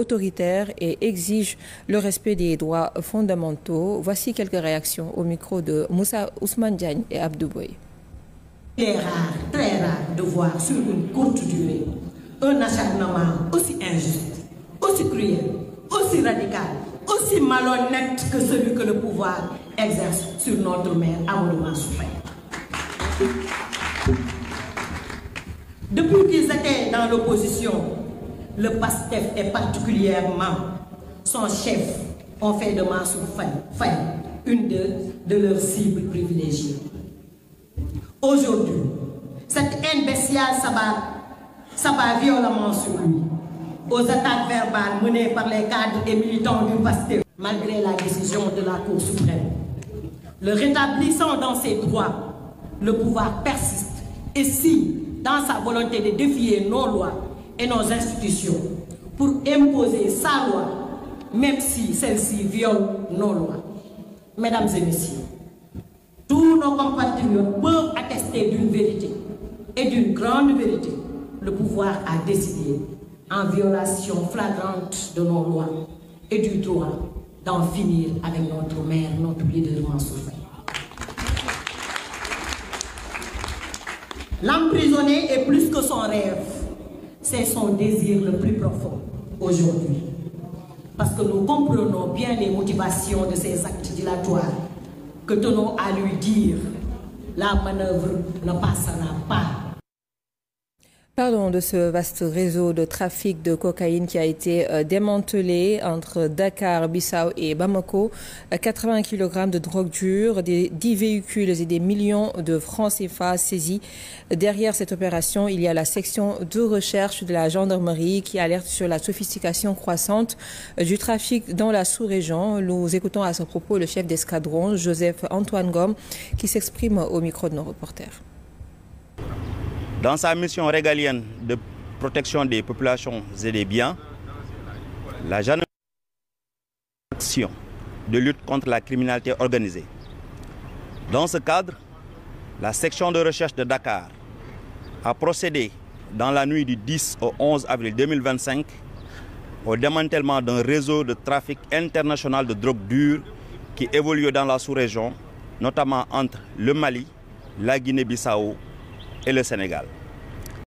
autoritaire et exige le respect des droits fondamentaux. Voici quelques réactions au micro de Moussa Ousmane Diagne et Abdou Boye. Il est rare, très rare de voir sur une courte durée un acharnement aussi injuste, aussi cruel, aussi radical, aussi malhonnête que celui que le pouvoir exerce sur notre mère Amadou Mansour Faye. Depuis qu'ils étaient dans l'opposition, le PASTEF et particulièrement son chef ont fait de Mansour Faye une de leurs cibles privilégiées. Aujourd'hui, cette haine bestiale s'abat violemment sur lui, aux attaques verbales menées par les cadres et militants du PASTEF, malgré la décision de la Cour suprême. Le rétablissant dans ses droits, le pouvoir persiste et signe dans sa volonté de défier nos lois et nos institutions pour imposer sa loi, même si celle-ci viole nos lois. Mesdames et messieurs, tous nos compatriotes peuvent attester d'une vérité et d'une grande vérité. Le pouvoir a décidé, en violation flagrante de nos lois et du droit, d'en finir avec notre mère, notre leader Mansour Faye. L'emprisonner est plus que son rêve, c'est son désir le plus profond aujourd'hui. Parce que nous comprenons bien les motivations de ces actes dilatoires, que tenons à lui dire, la manœuvre ne passera pas. Parlons de ce vaste réseau de trafic de cocaïne qui a été démantelé entre Dakar, Bissau et Bamako. 80 kg de drogue dure, 10 véhicules et des millions de francs CFA saisis. Derrière cette opération, il y a la section de recherche de la gendarmerie qui alerte sur la sophistication croissante du trafic dans la sous-région. Nous écoutons à ce propos le chef d'escadron, Joseph Antoine Gomme, qui s'exprime au micro de nos reporters. Dans sa mission régalienne de protection des populations et des biens, la gendarmerie action de lutte contre la criminalité organisée. Dans ce cadre, la section de recherche de Dakar a procédé dans la nuit du 10 au 11 avril 2025 au démantèlement d'un réseau de trafic international de drogue dure qui évolue dans la sous-région, notamment entre le Mali, la Guinée-Bissau et le Sénégal.